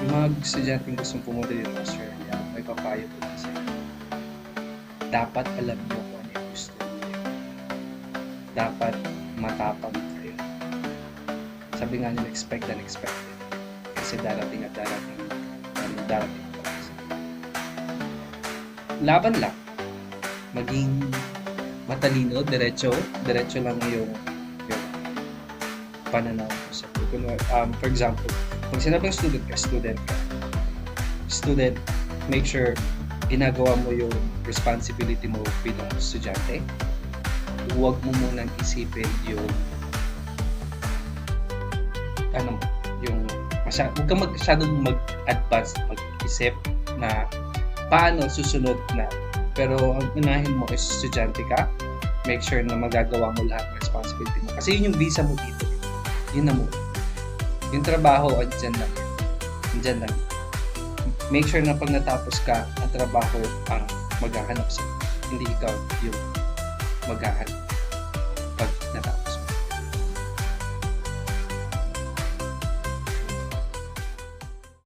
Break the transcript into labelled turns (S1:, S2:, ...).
S1: Yung mga estudyanteng gustong pumunta dito sa Australia, may papayo ko din sa'yo. Dapat alam mo kung ano yung gusto niyo. Dapat matapang kayo. Sabi nga nila, expect the unexpected. Kasi darating at darating. Darating pa lang. Laban lang. Maging matalino, diretso lang yung pananaw ko sa for example, pag sinabing student ka, make sure ginagawa mo yung responsibility mo bilang estudyante. Huwag mo munang isipin yung huwag kang masyadong mag-advance, mag-isip na paano susunod na. Pero ang unahin mo is estudyante ka, make sure na magagawa mo lahat ng responsibility mo. Kasi yun yung visa mo dito. Yun na mo. Yung trabaho, andyan lang. Make sure na pag natapos ka, ang trabaho ang maghahanap sa hindi ikaw yung maghahanap pag natapos.